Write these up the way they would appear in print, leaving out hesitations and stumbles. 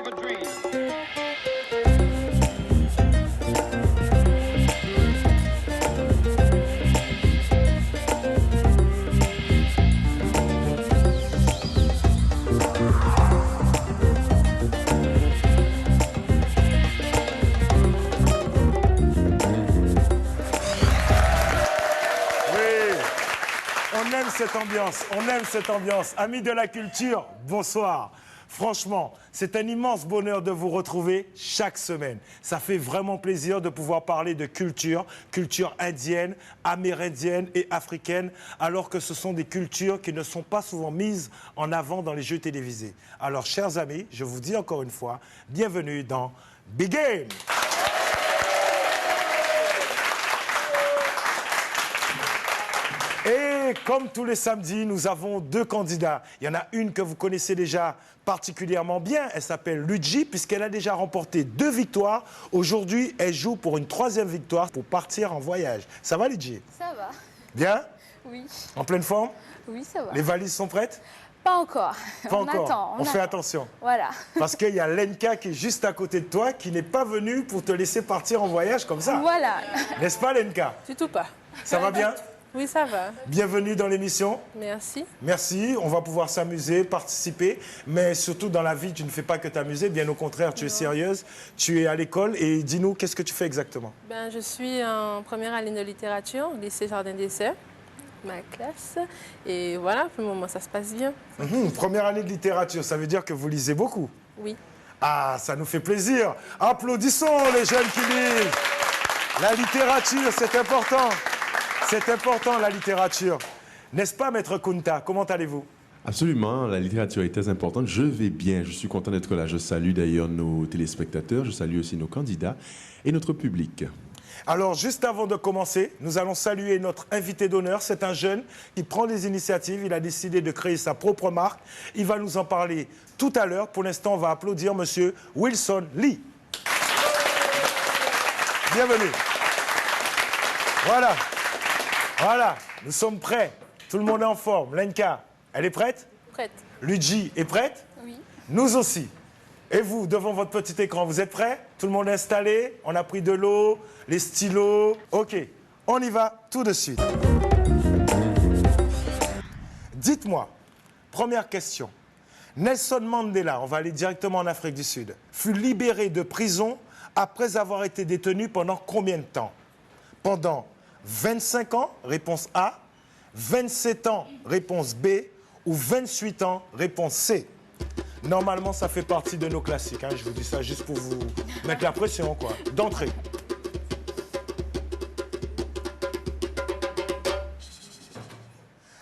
have a dream. On aime cette ambiance. Amis de la culture, bonsoir. Franchement, c'est un immense bonheur de vous retrouver chaque semaine. Ça fait vraiment plaisir de pouvoir parler de culture indienne, amérindienne et africaine, alors que ce sont des cultures qui ne sont pas souvent mises en avant dans les jeux télévisés. Alors, chers amis, je vous dis encore une fois, bienvenue dans Big Game. Et comme tous les samedis, nous avons deux candidats. Il y en a une que vous connaissez déjà particulièrement bien. Elle s'appelle Ludji, puisqu'elle a déjà remporté 2 victoires. Aujourd'hui, elle joue pour une 3e victoire pour partir en voyage. Ça va, Ludji? Ça va. Bien? Oui. En pleine forme? Oui, ça va. Les valises sont prêtes? Pas encore. Pas on encore. Attend, on fait attention. Voilà. Parce qu'il y a Lenka qui est juste à côté de toi, qui n'est pas venue pour te laisser partir en voyage comme ça. Voilà. N'est-ce pas, Lenka? Du tout pas. Ça va bien? Oui, ça va. Bienvenue dans l'émission. Merci. Merci, on va pouvoir s'amuser, participer, mais surtout dans la vie, tu ne fais pas que t'amuser, bien au contraire, tu es sérieuse, tu es à l'école et dis-nous, qu'est-ce que tu fais exactement? Ben, je suis en première année de littérature au lycée Jardin d'Essai, ma classe, et voilà, pour le moment, ça se passe bien. Première année de littérature, ça veut dire que vous lisez beaucoup? Oui. Ah, ça nous fait plaisir. Applaudissons les jeunes qui lisent. La littérature, c'est important. C'est important, la littérature. N'est-ce pas, Maître Kunta? Comment allez-vous? Absolument, la littérature est très importante. Je vais bien, je suis content d'être là. Je salue d'ailleurs nos téléspectateurs, je salue aussi nos candidats et notre public. Alors, juste avant de commencer, nous allons saluer notre invité d'honneur. C'est un jeune qui prend des initiatives. Il a décidé de créer sa propre marque. Il va nous en parler tout à l'heure. Pour l'instant, on va applaudir Monsieur Wilson Lee. Bienvenue. Voilà. Voilà, nous sommes prêts. Tout le monde est en forme. Lenka, elle est prête? Prête. Ludji est prête? Oui. Nous aussi. Et vous, devant votre petit écran, vous êtes prêts? Tout le monde est installé? On a pris de l'eau, les stylos. OK, on y va tout de suite. Dites-moi, première question. Nelson Mandela, on va aller directement en Afrique du Sud, fut libéré de prison après avoir été détenu pendant combien de temps? Pendant 25 ans, réponse A, 27 ans, réponse B, ou 28 ans, réponse C. Normalement, ça fait partie de nos classiques. Hein. Je vous dis ça juste pour vous mettre la pression, quoi. D'entrée.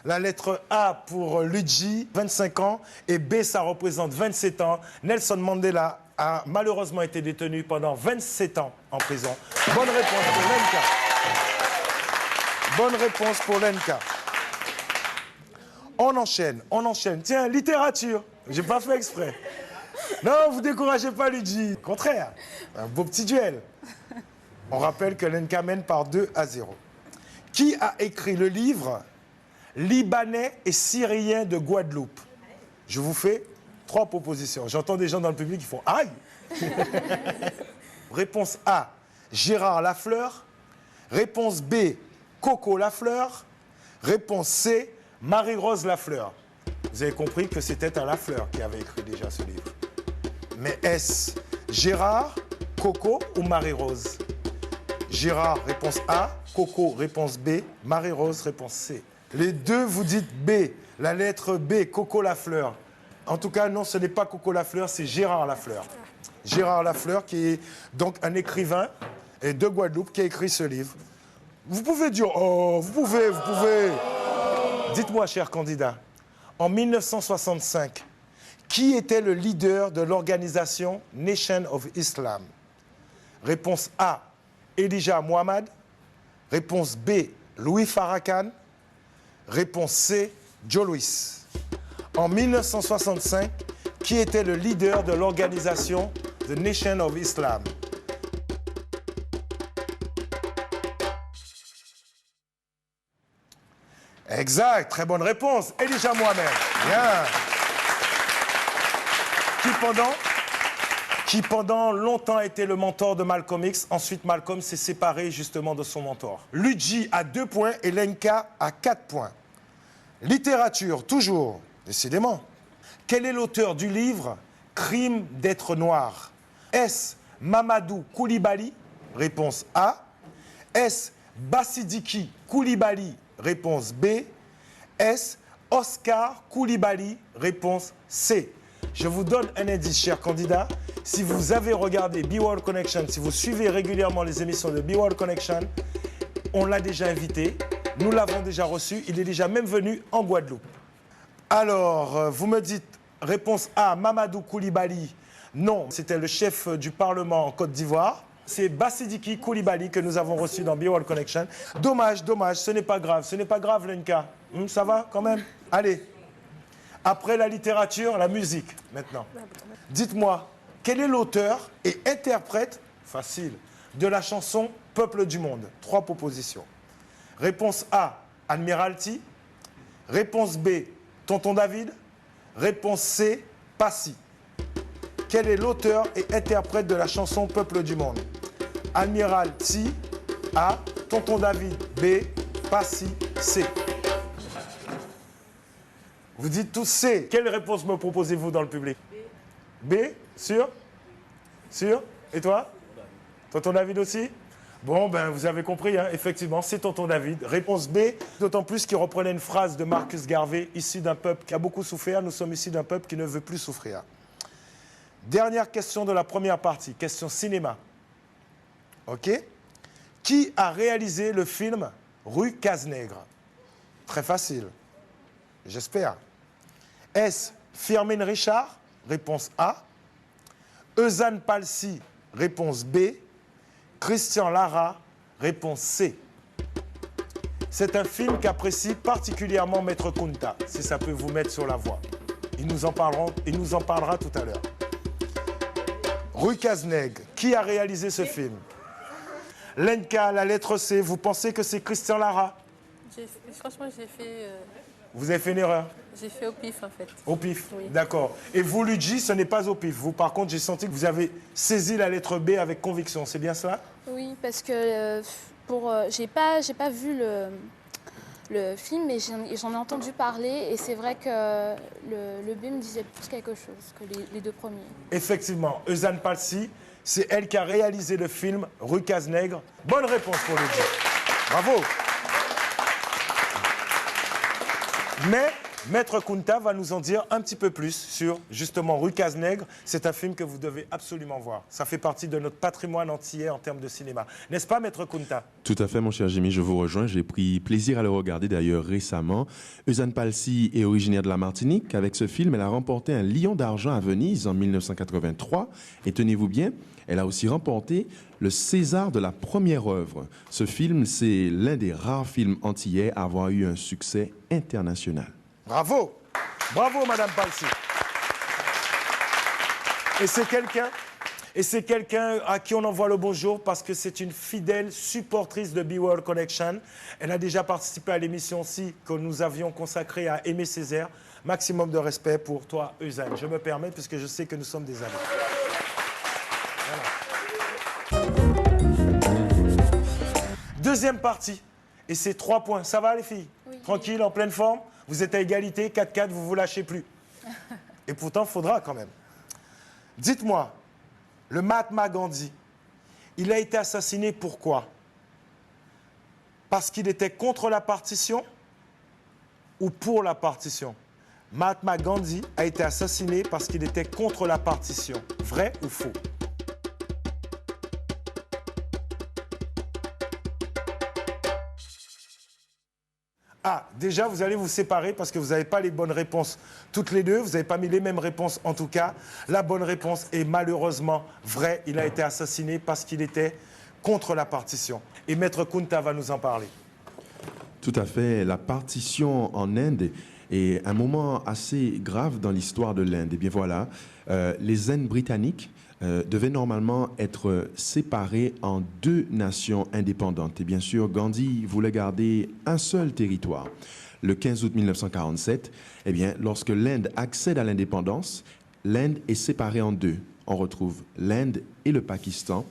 La lettre A pour Ludji, 25 ans, et B, ça représente 27 ans. Nelson Mandela a malheureusement été détenu pendant 27 ans en prison. Bonne réponse pour Lenka. Bonne réponse pour Lenka. On enchaîne, on enchaîne. Tiens, littérature. J'ai pas fait exprès. Non, vous découragez pas, Ludji. Au contraire, un beau petit duel. On rappelle que Lenka mène par 2-0. Qui a écrit le livre Libanais et Syriens de Guadeloupe? Je vous fais 3 propositions. J'entends des gens dans le public qui font « Aïe !» Réponse A, Gérard Lafleur. Réponse B, Coco Lafleur. Réponse C, Marie-Rose Lafleur. Vous avez compris que c'était un Lafleur qui avait écrit déjà ce livre. Mais est-ce Gérard, Coco ou Marie-Rose? Gérard, réponse A. Coco, réponse B. Marie-Rose, réponse C. Les deux, vous dites B. La lettre B, Coco Lafleur. En tout cas, non, ce n'est pas Coco Lafleur, c'est Gérard Lafleur. Gérard Lafleur, qui est donc un écrivain de Guadeloupe, qui a écrit ce livre. Vous pouvez dire, oh, vous pouvez. Dites-moi, cher candidat, en 1965, qui était le leader de l'organisation Nation of Islam? Réponse A, Elijah Muhammad. Réponse B, Louis Farrakhan. Réponse C, Joe Louis. En 1965, qui était le leader de l'organisation The Nation of Islam? Exact, très bonne réponse. Elijah Muhammad. Bien. qui pendant longtemps a été le mentor de Malcolm X. Ensuite, Malcolm s'est séparé justement de son mentor. Luigi a 2 points et Lenka a 4 points. Littérature, toujours, décidément. Quel est l'auteur du livre Crime d'être noir? Est-ce Mamadou Koulibaly? Réponse A. Est-ce Bassidiki Koulibaly? Réponse B. Est-ce Oscar Koulibaly? Réponse C. Je vous donne un indice, chers candidats. Si vous avez regardé Be World Connection, si vous suivez régulièrement les émissions de Be World Connection, on l'a déjà invité, nous l'avons déjà reçu, il est déjà même venu en Guadeloupe. Alors, vous me dites, réponse A, Mamadou Koulibaly. Non, c'était le chef du Parlement en Côte d'Ivoire. C'est Bassidiki Koulibaly que nous avons reçu dans Be World Connection. Dommage, dommage, ce n'est pas grave, Lenka. Ça va quand même? Allez. Après la littérature, la musique, maintenant. Dites-moi, quel est l'auteur et interprète, facile, de la chanson Peuple du Monde? 3 propositions. Réponse A, Admiralty. Réponse B, Tonton David. Réponse C, Passy. Quel est l'auteur et interprète de la chanson Peuple du Monde? Admiralty, A. Tonton David, B. Passy, C. Vous dites tous C. Quelle réponse me proposez-vous dans le public? B. B, sûr? Sûr? Et toi? Tonton David aussi? Bon, ben vous avez compris, hein, effectivement, c'est Tonton David. Réponse B, d'autant plus qu'il reprenait une phrase de Marcus Garvey, issu d'un peuple qui a beaucoup souffert. Nous sommes issus d'un peuple qui ne veut plus souffrir. Dernière question de la première partie, question cinéma. OK? Qui a réalisé le film Rue Cazenègre? Très facile, j'espère. Est-ce Firmin Richard? Réponse A. Eusanne Palsy? Réponse B. Christian Lara? Réponse C. C'est un film qu'apprécie particulièrement Maître Kunta, si ça peut vous mettre sur la voie. Il nous en parlera tout à l'heure. Rue Cazenègre, qui a réalisé ce film? Lenka, la lettre C, vous pensez que c'est Christian Lara? Franchement, j'ai fait... Vous avez fait une erreur? J'ai fait au pif, en fait. Au pif, oui. D'accord. Et vous, Luigi, ce n'est pas au pif. Vous, par contre, j'ai senti que vous avez saisi la lettre B avec conviction. C'est bien cela? Oui, parce que j'ai pas vu le film, mais j'en ai entendu parler. Et c'est vrai que le B me disait plus quelque chose que les 2 premiers. Effectivement. Eusanne Palsy, c'est elle qui a réalisé le film Rue Cazenègre. Bonne réponse pour Luigi. Bravo. Mais Maître Kunta va nous en dire un petit peu plus sur, justement, Rue Cazenègre. C'est un film que vous devez absolument voir. Ça fait partie de notre patrimoine antillais en termes de cinéma. N'est-ce pas, Maître Kunta? Tout à fait, mon cher Jimmy, je vous rejoins. J'ai pris plaisir à le regarder, d'ailleurs, récemment. Eusanne Palsy est originaire de la Martinique. Avec ce film, elle a remporté un Lion d'argent à Venise en 1983. Et tenez-vous bien, elle a aussi remporté le César de la première œuvre. Ce film, c'est l'un des rares films antillais à avoir eu un succès international. Bravo! Bravo, Madame Palsy. Et c'est quelqu'un à qui on envoie le bonjour parce que c'est une fidèle supportrice de Be World Connection. Elle a déjà participé à l'émission aussi que nous avions consacrée à Aimé Césaire. Maximum de respect pour toi, Eusanne. Je me permets puisque je sais que nous sommes des amis. Voilà. Deuxième partie. Et c'est 3 points. Ça va, les filles? Oui. Tranquille, en pleine forme? Vous êtes à égalité, 4-4, vous ne vous lâchez plus. Et pourtant, il faudra quand même. Dites-moi, le Mahatma Gandhi, il a été assassiné pourquoi? Parce qu'il était contre la partition ou pour la partition? Mahatma Gandhi a été assassiné parce qu'il était contre la partition. Vrai ou faux? Ah, déjà, vous allez vous séparer parce que vous n'avez pas les bonnes réponses toutes les deux. Vous n'avez pas mis les mêmes réponses en tout cas. La bonne réponse est malheureusement vraie. Il a été assassiné parce qu'il était contre la partition. Et Maître Kunta va nous en parler. Tout à fait. La partition en Inde est un moment assez grave dans l'histoire de l'Inde. Et bien voilà, les Indes britanniques devaient normalement être séparés en 2 nations indépendantes. Et bien sûr, Gandhi voulait garder un seul territoire. Le 15 août 1947, eh bien, lorsque l'Inde accède à l'indépendance, l'Inde est séparée en 2. on retrouve l'Inde et le Pakistan,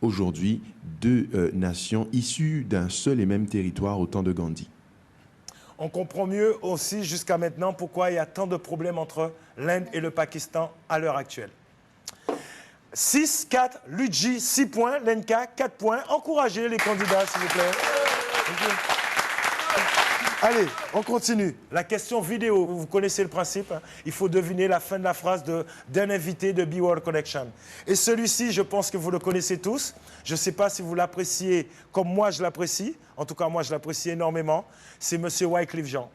aujourd'hui deux nations issues d'un seul et même territoire au temps de Gandhi. On comprend mieux aussi jusqu'à maintenant pourquoi il y a tant de problèmes entre l'Inde et le Pakistan à l'heure actuelle. 6, 4, Luigi, 6 points, Lenka, 4 points. Encouragez les candidats, s'il vous plaît. Allez, on continue. La question vidéo, vous connaissez le principe. Hein? Il faut deviner la fin de la phrase d'un invité de Be World Connection. Et celui-ci, je pense que vous le connaissez tous. Je ne sais pas si vous l'appréciez comme moi je l'apprécie. En tout cas, moi, je l'apprécie énormément. C'est M. Wycliffe Jean.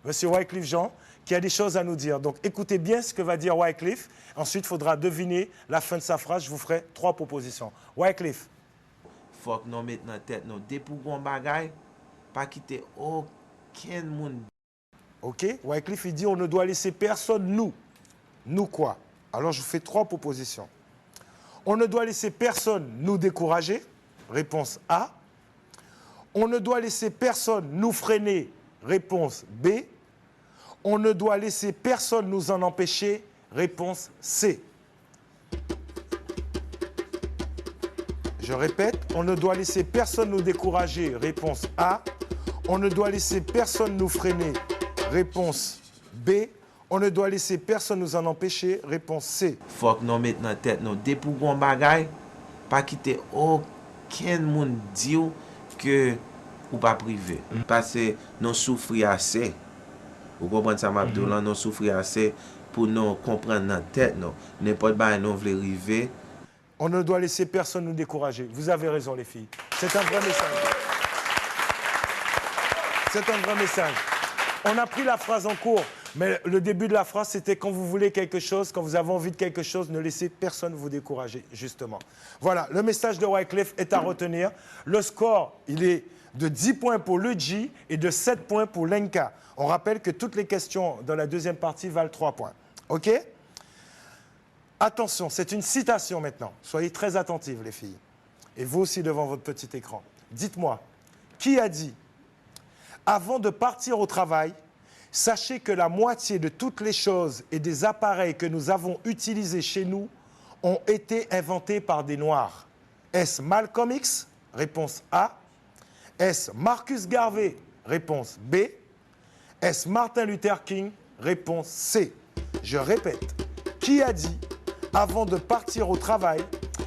M. Wycliffe Jean qui a des choses à nous dire. Donc, écoutez bien ce que va dire Wycliffe. Ensuite, il faudra deviner la fin de sa phrase. Je vous ferai 3 propositions. Wycliffe. Faut que nous mettons dans la tête, nous, dès pour qu'on bagaille, pas quitter aucun monde. OK? Wycliffe, il dit on ne doit laisser personne nous. Nous quoi? Alors, je vous fais 3 propositions. On ne doit laisser personne nous décourager. Réponse A. On ne doit laisser personne nous freiner. Réponse B. On ne doit laisser personne nous en empêcher. Réponse C. Je répète, on ne doit laisser personne nous décourager. Réponse A. On ne doit laisser personne nous freiner. Réponse B. On ne doit laisser personne nous en empêcher. Réponse C. Faut que nous mettons dans la tête, nous, dès pour qu'on bagaille, pas quitter aucun monde dire que ou pas privé. Parce que nous souffrons assez. Vous comprenez ça, Mabdoulan? Nous souffrons assez pour nous comprendre dans la tête. N'importe quoi, nous voulons arriver. On ne doit laisser personne nous décourager. Vous avez raison, les filles. C'est un vrai message. C'est un vrai message. On a pris la phrase en cours, mais le début de la phrase, c'était quand vous voulez quelque chose, quand vous avez envie de quelque chose, ne laissez personne vous décourager, justement. Voilà, le message de Wycliffe est à retenir. Le score, il est de 10 points pour Luigi et de 7 points pour Lenka. On rappelle que toutes les questions dans la deuxième partie valent 3 points. OK? Attention, c'est une citation maintenant. Soyez très attentives, les filles. Et vous aussi devant votre petit écran. Dites-moi, qui a dit « Avant de partir au travail, sachez que la moitié de toutes les choses et des appareils que nous avons utilisés chez nous ont été inventés par des Noirs. » Est-ce Malcolm X? Réponse A. Est-ce Marcus Garvey? Réponse B. Est-ce Martin Luther King? Réponse C. Je répète, qui a dit « Avant de partir au travail,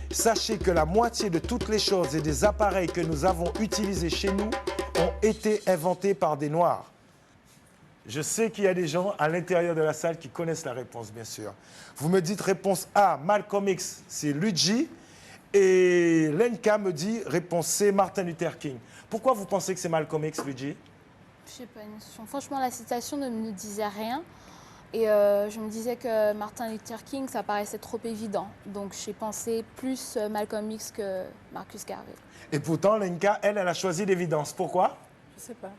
sachez que la moitié de toutes les choses et des appareils que nous avons utilisés chez nous ont été inventés par des Noirs ». Je sais qu'il y a des gens à l'intérieur de la salle qui connaissent la réponse, bien sûr. Vous me dites réponse A, Malcolm X, c'est Luigi. Et Lenka me dit réponse C, Martin Luther King. Pourquoi vous pensez que c'est Malcolm X, Luigi? Je sais pas, une notion. Franchement, la citation ne me disait rien. Et je me disais que Martin Luther King, ça paraissait trop évident. Donc j'ai pensé plus Malcolm X que Marcus Garvey. Et pourtant, Lenka, elle a choisi l'évidence. Pourquoi? Je sais pas.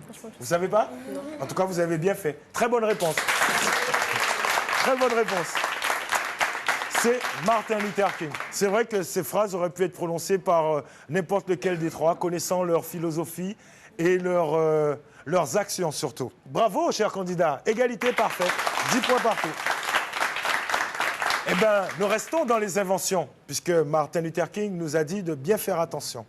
Franchement, Vous savez pas? Non. En tout cas, vous avez bien fait. Très bonne réponse. Très bonne réponse. C'est Martin Luther King. C'est vrai que ces phrases auraient pu être prononcées par n'importe lequel des trois, connaissant leur philosophie et leurs actions surtout. Bravo, chers candidats. Égalité parfaite. 10 points partout. Eh bien, nous restons dans les inventions, puisque Martin Luther King nous a dit de bien faire attention.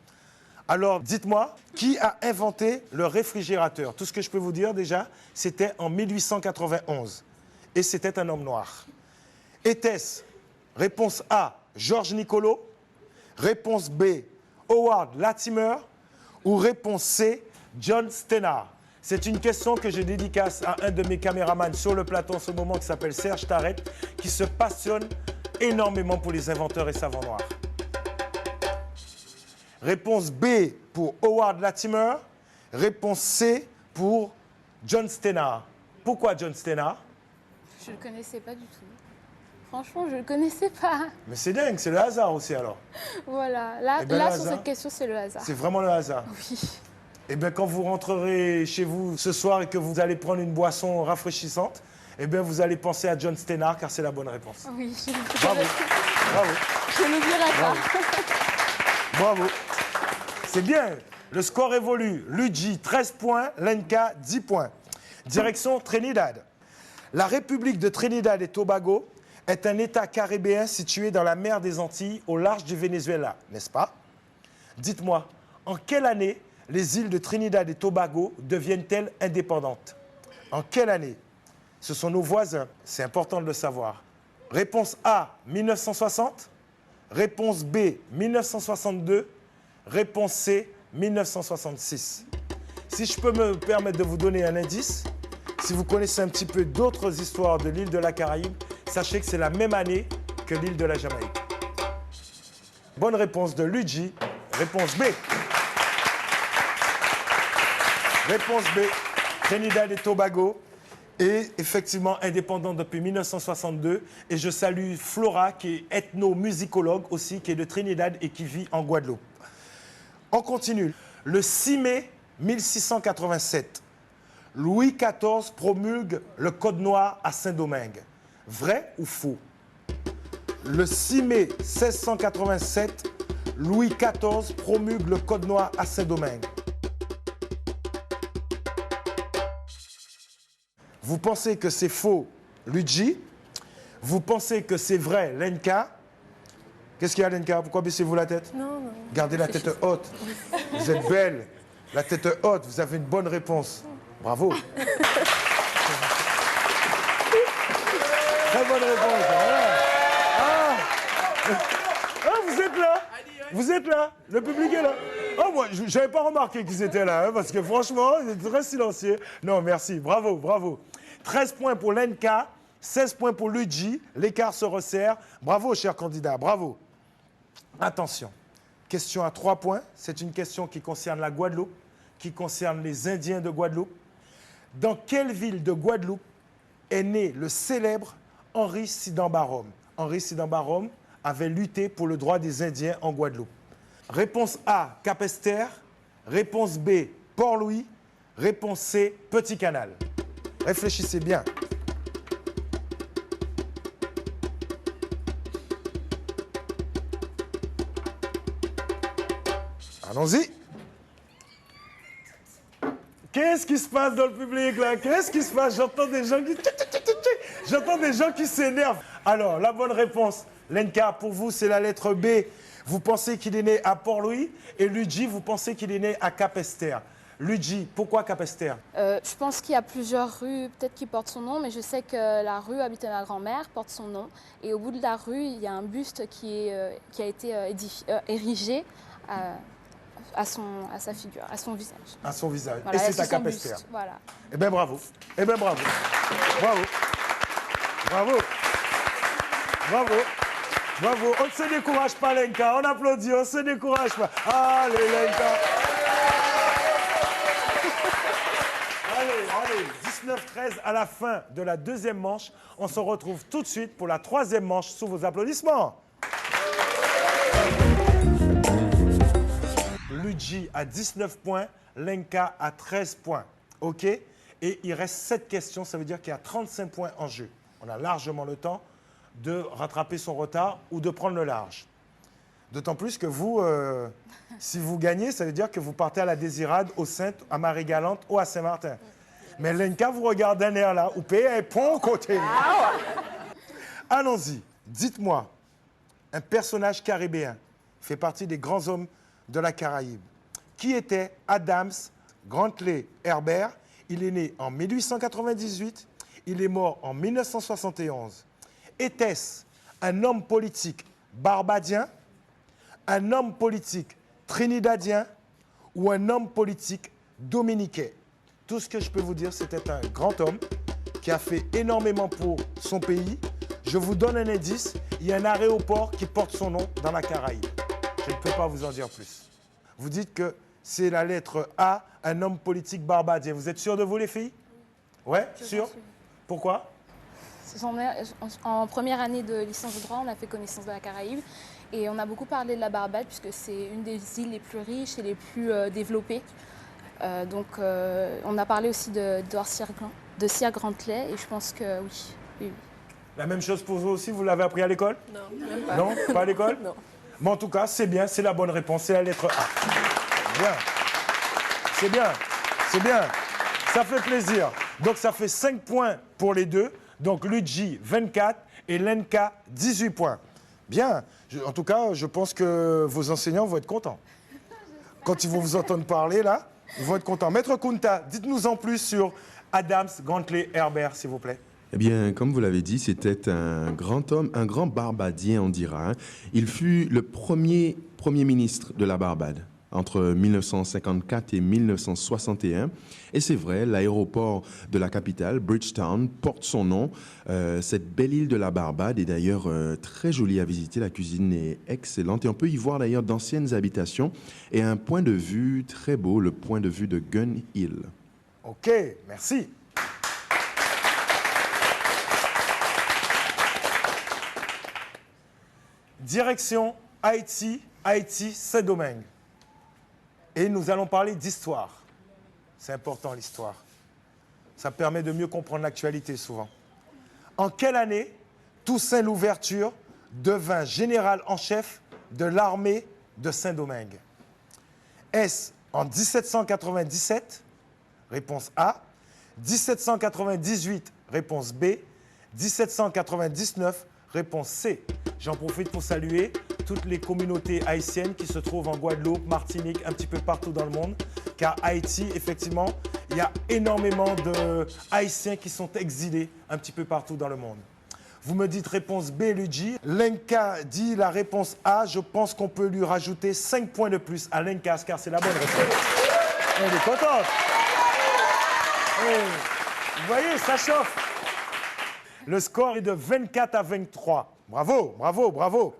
Alors, dites-moi, qui a inventé le réfrigérateur? Tout ce que je peux vous dire déjà, c'était en 1891. Et c'était un homme noir. Était-ce réponse A, Georges Nicolot? Réponse B, Howard Latimer? Ou réponse C, John Stennard? C'est une question que je dédicace à un de mes caméramans sur le plateau en ce moment qui s'appelle Serge Tarret, qui se passionne énormément pour les inventeurs et savants noirs. Réponse B pour Howard Latimer. Réponse C pour John Stennard. Pourquoi John Stennard? Je ne le connaissais pas du tout. Franchement, je ne le connaissais pas. Mais c'est dingue, c'est le hasard aussi alors. Voilà, là, Eh ben, le sur hasard. cette question, c'est le hasard. C'est vraiment le hasard. Oui. Eh bien, quand vous rentrerez chez vous ce soir et que vous allez prendre une boisson rafraîchissante, eh bien, vous allez penser à John Stennard car c'est la bonne réponse. Oui, Bravo. Bravo. je ne l'oublierai pas. Bravo. C'est bien. Le score évolue. Luigi, 13 points. Lenka, 10 points. Direction Trinidad. La République de Trinidad et Tobago est un État caribéen situé dans la mer des Antilles, au large du Venezuela, n'est-ce pas? Dites-moi, en quelle année les îles de Trinidad et Tobago deviennent-elles indépendantes? En quelle année? Ce sont nos voisins, c'est important de le savoir. Réponse A, 1960. Réponse B, 1962. Réponse C, 1966. Si je peux me permettre de vous donner un indice, si vous connaissez un petit peu d'autres histoires de l'île de la Caraïbe, sachez que c'est la même année que l'île de la Jamaïque. Bonne réponse de Luigi. Réponse B. Réponse B. Trinidad et Tobago est effectivement indépendante depuis 1962. Et je salue Flora, qui est ethnomusicologue aussi, qui est de Trinidad et qui vit en Guadeloupe. On continue. Le 6 mai 1687, Louis XIV promulgue le Code noir à Saint-Domingue. Vrai ou faux? Le 6 mai 1687, Louis XIV promulgue le Code noir à Saint-Domingue. Vous pensez que c'est faux, Luigi? Vous pensez que c'est vrai, Lenka? Qu'est-ce qu'il y a, Lenka? Pourquoi baissez-vous la tête? Non, non. Gardez la tête haute. Vous êtes belle. La tête haute, vous avez une bonne réponse. Bravo. Très bonne réponse. Voilà. Vous êtes là. Vous êtes là. Le public est là. Oh, moi, je n'avais pas remarqué qu'ils étaient là, hein, parce que franchement, ils étaient très silencieux. Non, merci. Bravo, bravo. 13 points pour Lenka, 16 points pour Luigi. L'écart se resserre. Bravo, cher candidat. Bravo. Attention. Question à 3 points. C'est une question qui concerne la Guadeloupe, qui concerne les Indiens de Guadeloupe. Dans quelle ville de Guadeloupe est né le célèbre Henri Sidambarom? Henri Sidambarom avait lutté pour le droit des Indiens en Guadeloupe. Réponse A, Capesterre. Réponse B, Port-Louis. Réponse C, Petit Canal. Réfléchissez bien. Allons-y. Qu'est-ce qui se passe dans le public là? Qu'est-ce qui se passe? J'entends des gens qui... J'entends des gens qui s'énervent. Alors, la bonne réponse, Lenka, pour vous, c'est la lettre B. Vous pensez qu'il est né à Port-Louis. Et Luigi, vous pensez qu'il est né à Capesterre. Luigi, pourquoi Capesterre? Je pense qu'il y a plusieurs rues, peut-être qui portent son nom, mais je sais que la rue où habitait ma grand-mère porte son nom. Et au bout de la rue, il y a un buste qui a été érigé à sa figure, à son visage. À son visage. Voilà, et c'est à son Capesterre. buste, voilà. Eh bien, bravo. Eh bien, bravo. Bravo. Bravo. Bravo. Bravo. On ne se décourage pas, Lenka. On applaudit, on ne se décourage pas. Allez, Lenka. Allez, 19-13 à la fin de la deuxième manche. On se retrouve tout de suite pour la troisième manche sous vos applaudissements. Luigi à 19 points, Lenka à 13 points. OK? Et il reste 7 questions, ça veut dire qu'il y a 35 points en jeu. On a largement le temps de rattraper son retard ou de prendre le large. D'autant plus que vous, si vous gagnez, ça veut dire que vous partez à la Désirade, au Sainte, à Marie-Galante ou à Saint-Martin. Mais Lenka vous regarde d'un air là, ou paye un pont côté. Allons-y. Dites-moi, un personnage caribéen fait partie des grands hommes de la Caraïbe. Qui était Adams Grantley Herbert? Il est né en 1898, il est mort en 1971. Était-ce un homme politique barbadien, un homme politique trinidadien ou un homme politique dominicain? Tout ce que je peux vous dire, c'était un grand homme qui a fait énormément pour son pays. Je vous donne un indice, il y a un aéroport qui porte son nom dans la Caraïbe. Je ne peux pas vous en dire plus. Vous dites que c'est la lettre A, un homme politique barbadien. Vous êtes sûr de vous, les filles? Ouais, sûr? Pourquoi? En première année de licence de droit, on a fait connaissance de la Caraïbe et on a beaucoup parlé de la Barbade puisque c'est une des îles les plus riches et les plus développées. On a parlé aussi de Sir Grantley et je pense que oui, oui. La même chose pour vous aussi, vous l'avez appris à l'école? Non, même pas. Non, pas à l'école? Non. Mais en tout cas, c'est bien, c'est la bonne réponse, c'est la lettre A. Bien. C'est bien, c'est bien. Ça fait plaisir. Donc ça fait 5 points pour les deux. Donc Luigi, 24 et Lenka, 18 points. Bien. En tout cas, je pense que vos enseignants vont être contents. Quand ils vont vous entendre parler, là, ils vont être contents. Maître Kunta, dites-nous en plus sur Adams, Gantley, Herbert, s'il vous plaît. Eh bien, comme vous l'avez dit, c'était un grand homme, un grand Barbadien, on dira. Hein. Il fut le premier ministre de la Barbade entre 1954 et 1961. Et c'est vrai, l'aéroport de la capitale, Bridgetown, porte son nom. Cette belle île de la Barbade est d'ailleurs très jolie à visiter. La cuisine est excellente. Et on peut y voir d'ailleurs d'anciennes habitations et un point de vue très beau, le point de vue de Gun Hill. OK, merci. Direction Haïti, Saint-Domingue. Et nous allons parler d'histoire. C'est important l'histoire. Ça permet de mieux comprendre l'actualité souvent. En quelle année Toussaint Louverture devint général en chef de l'armée de Saint-Domingue? Est-ce en 1797? Réponse A. 1798? Réponse B. 1799? Réponse C. J'en profite pour saluer toutes les communautés haïtiennes qui se trouvent en Guadeloupe, Martinique, un petit peu partout dans le monde. Car Haïti, effectivement, il y a énormément de Haïtiens qui sont exilés un petit peu partout dans le monde. Vous me dites réponse B, Luigi. Lenka dit la réponse A. Je pense qu'on peut lui rajouter 5 points de plus à Lenka, car c'est la bonne réponse. Elle est contente. Vous voyez, ça chauffe. Le score est de 24 à 23. Bravo, bravo, bravo.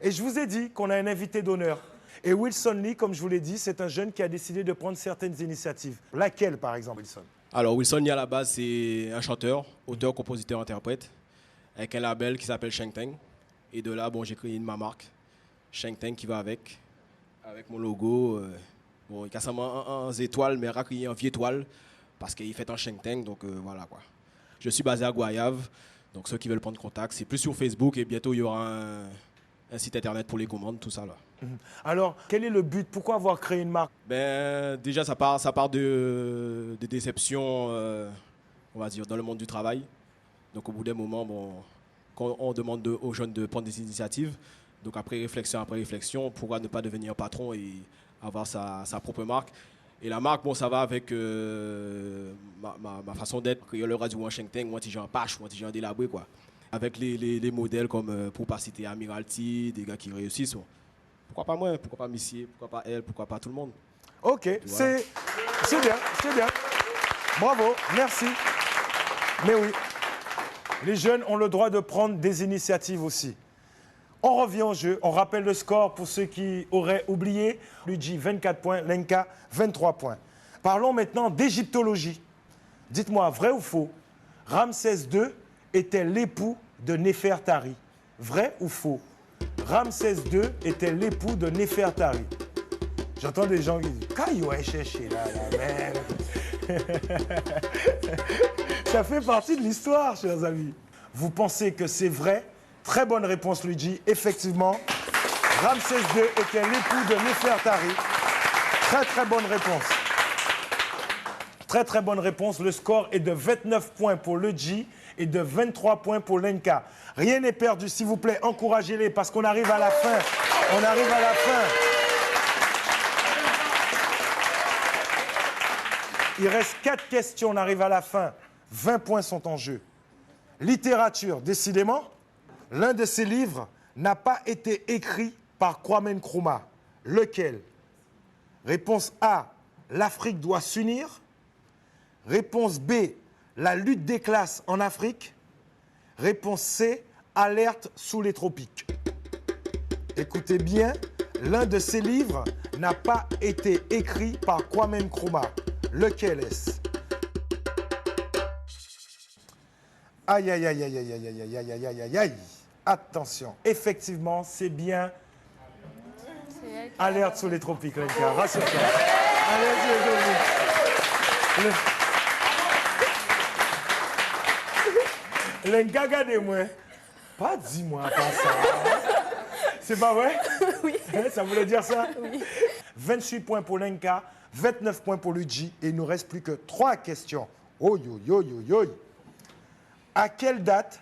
Et je vous ai dit qu'on a un invité d'honneur. Et Wilson Lee, comme je vous l'ai dit, c'est un jeune qui a décidé de prendre certaines initiatives. Laquelle, par exemple, Wilson? Alors, Wilson Lee, à la base, c'est un chanteur, auteur, compositeur, interprète, avec un label qui s'appelle Sheng Teng. Et de là, bon, j'ai créé ma marque, Sheng Teng, qui va avec mon logo. Bon, il a seulement un étoile, mais racrié en vieille étoile, parce qu'il fait un Sheng Teng, donc voilà quoi. Je suis basé à Goyave, donc ceux qui veulent prendre contact, c'est plus sur Facebook et bientôt il y aura un site internet pour les commandes, tout ça là. Alors, quel est le but? Pourquoi avoir créé une marque? Ben, déjà, ça part de déceptions, on va dire, dans le monde du travail. Donc au bout d'un moment, bon, quand on demande aux jeunes de prendre des initiatives, donc après réflexion, pourquoi ne pas devenir patron et avoir sa propre marque? Et la marque, bon, ça va avec ma façon d'être. Le radio en Sheng Teng, moi, si j'ai un Pache, moi, si j'ai un délabré, quoi. Avec les modèles comme, pour pas citer Amiralty, des gars qui réussissent. Bon. Pourquoi pas moi? Pourquoi pas Missier? Pourquoi pas elle? Pourquoi pas tout le monde? OK, c'est bien, c'est bien. Bravo, merci. Mais oui, les jeunes ont le droit de prendre des initiatives aussi. On revient au jeu, on rappelle le score pour ceux qui auraient oublié. Luigi, 24 points, Lenka, 23 points. Parlons maintenant d'égyptologie. Dites-moi, vrai ou faux, Ramsès II était l'époux de Néfertari. Vrai ou faux, Ramsès II était l'époux de Néfertari. J'entends des gens qui disent « Quand il va chercher là, la merde ?» Ça fait partie de l'histoire, chers amis. Vous pensez que c'est vrai? Très bonne réponse, Luigi. Effectivement, Ramsès II était l'époux de Néfertari. Très, très bonne réponse. Très, très bonne réponse. Le score est de 29 points pour Luigi et de 23 points pour Lenka. Rien n'est perdu, s'il vous plaît. Encouragez-les parce qu'on arrive à la fin. On arrive à la fin. Il reste 4 questions. On arrive à la fin. 20 points sont en jeu. Littérature, décidément. L'un de ces livres n'a pas été écrit par Kwame Nkrumah. Lequel? Réponse A, l'Afrique doit s'unir. Réponse B, la lutte des classes en Afrique. Réponse C, alerte sous les tropiques. Écoutez bien, l'un de ces livres n'a pas été écrit par Kwame Nkrumah. Lequel est-ce? Aïe, aïe, aïe, aïe, aïe, aïe, aïe, aïe, aïe, aïe, aïe, aïe. Attention, effectivement, c'est bien. Alerte sur les tropiques, Lenka. Rassure-toi. Alerte sur les tropiques. Lenka, regardez-moi. Pas dis-moi pas ça. C'est pas vrai? Oui. Ça voulait dire ça? Oui. 28 points pour Lenka, 29 points pour Luigi. Et il ne nous reste plus que 3 questions. Oh, yo, yo, yo, yo. À quelle date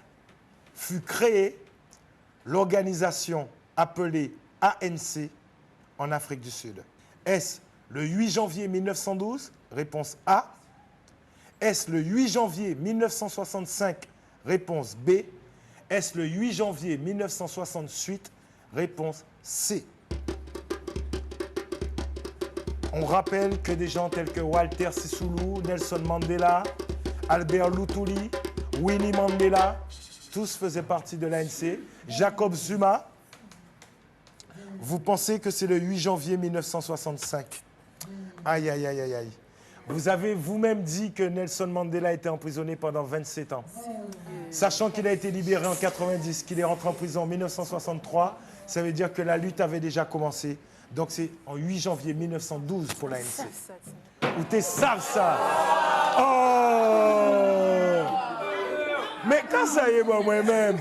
fut créée l'organisation appelée ANC en Afrique du Sud? Est-ce le 8 janvier 1912? Réponse A. Est-ce le 8 janvier 1965? Réponse B. Est-ce le 8 janvier 1968? Réponse C. On rappelle que des gens tels que Walter Sisulu, Nelson Mandela, Albert Luthuli, Winnie Mandela, tous faisaient partie de l'ANC. Jacob Zuma, vous pensez que c'est le 8 janvier 1965? Aïe, aïe, aïe, aïe, aïe. Vous avez vous-même dit que Nelson Mandela était emprisonné pendant 27 ans. Sachant qu'il a été libéré en 90, qu'il est rentré en prison en 1963, ça veut dire que la lutte avait déjà commencé. Donc c'est en 8 janvier 1912 pour l'ANC. Ou t'es sale, ça? Oh! Mais quand ça y est, moi-même.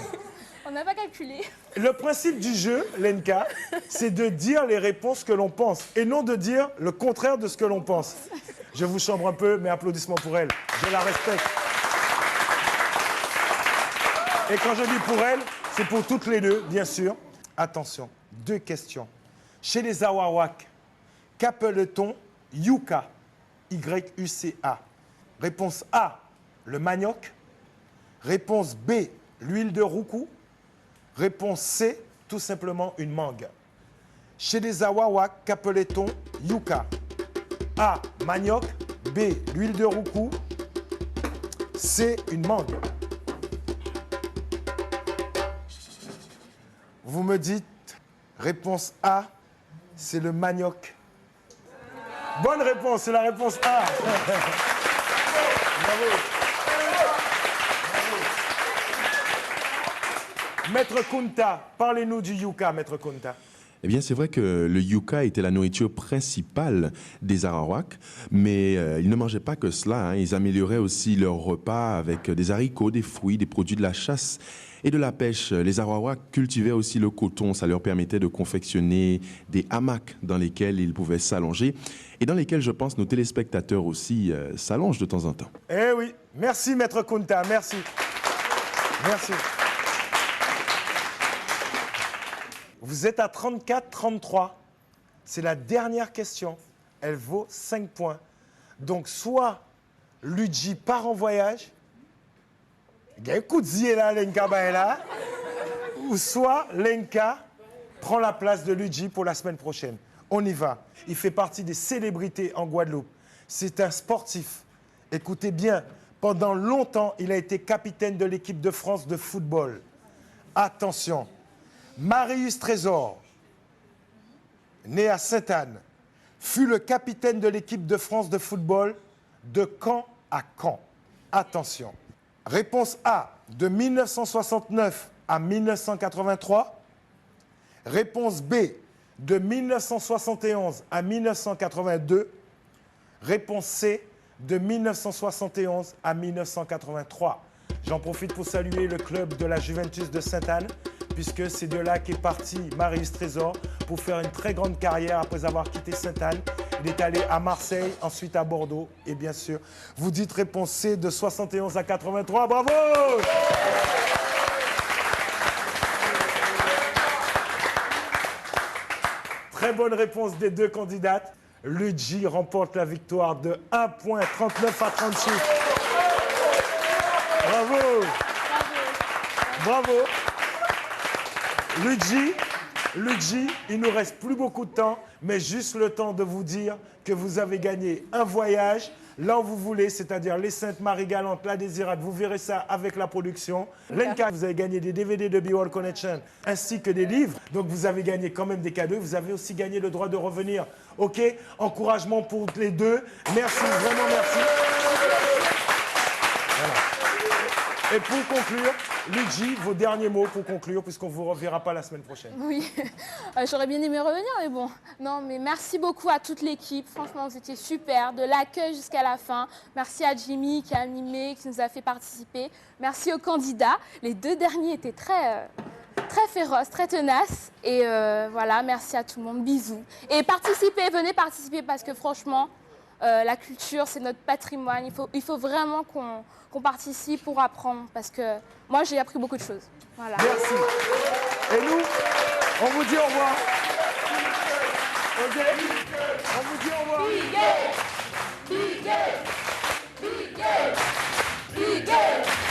On n'a pas calculé. Le principe du jeu, Lenka, c'est de dire les réponses que l'on pense et non de dire le contraire de ce que l'on pense. Je vous chambre un peu, mais applaudissements pour elle. Je la respecte. Et quand je dis pour elle, c'est pour toutes les deux, bien sûr. Attention, 2 questions. Chez les Arawak, qu'appelle-t-on yucca? Y-U-C-A. Réponse A, le manioc. Réponse B, l'huile de roucou. Réponse C, tout simplement une mangue. Chez les Arawak, qu'appelait-on yucca? A, manioc. B, l'huile de roucou. C, une mangue. Vous me dites, réponse A, c'est le manioc. Bonne réponse, c'est la réponse A. Bravo. Maître Kunta, parlez-nous du yucca, Maître Kunta. Eh bien, c'est vrai que le yucca était la nourriture principale des Arawaks, mais ils ne mangeaient pas que cela. Ils amélioraient aussi leur repas avec des haricots, des fruits, des produits de la chasse et de la pêche. Les Arawaks cultivaient aussi le coton. Ça leur permettait de confectionner des hamacs dans lesquels ils pouvaient s'allonger et dans lesquels, je pense, nos téléspectateurs aussi s'allongent de temps en temps. Eh oui, merci Maître Kunta, merci. Merci. Vous êtes à 34-33. C'est la dernière question. Elle vaut 5 points. Donc, soit Luigi part en voyage, il y a un coup de zier là, Lenka Baela, ou soit Lenka prend la place de Luigi pour la semaine prochaine. On y va. Il fait partie des célébrités en Guadeloupe. C'est un sportif. Écoutez bien, pendant longtemps, il a été capitaine de l'équipe de France de football. Attention. Marius Trésor, né à Sainte-Anne, fut le capitaine de l'équipe de France de football de quand à quand? Attention. Réponse A, de 1969 à 1983. Réponse B, de 1971 à 1982. Réponse C, de 1971 à 1983. J'en profite pour saluer le club de la Juventus de Sainte-Anne, puisque c'est de là qu'est parti Marius Trésor pour faire une très grande carrière après avoir quitté Sainte-Anne. Il est allé à Marseille, ensuite à Bordeaux, et bien sûr, vous dites réponse C de 71 à 83. Bravo! Très bonne réponse des 2 candidates. Luigi remporte la victoire de 1 point, 39 à 36. Bravo! Bravo! Luigi, il nous reste plus beaucoup de temps, mais juste le temps de vous dire que vous avez gagné un voyage là où vous voulez, c'est-à-dire les Saintes-Marie-Galantes, la Désirade. Vous verrez ça avec la production. Lenka, vous avez gagné des DVD de Be World Connection ainsi que des livres. Donc vous avez gagné quand même des cadeaux. Vous avez aussi gagné le droit de revenir. OK? Encouragement pour les deux. Merci, vraiment merci. Voilà. Et pour conclure, Luigi, vos derniers mots pour conclure, puisqu'on ne vous reverra pas la semaine prochaine. Oui, j'aurais bien aimé revenir, mais bon. Non, mais merci beaucoup à toute l'équipe. Franchement, vous étiez super, de l'accueil jusqu'à la fin. Merci à Jimmy qui a animé, qui nous a fait participer. Merci aux candidats. Les 2 derniers étaient très féroces, très tenaces. Et voilà, merci à tout le monde. Bisous. Et participez, venez participer parce que franchement, La culture, c'est notre patrimoine. Il faut vraiment qu'on participe pour apprendre parce que moi, j'ai appris beaucoup de choses. Voilà. Merci. Et nous, on vous dit au revoir. Ok. On vous dit au revoir. Bigay, bigay, bigay, bigay.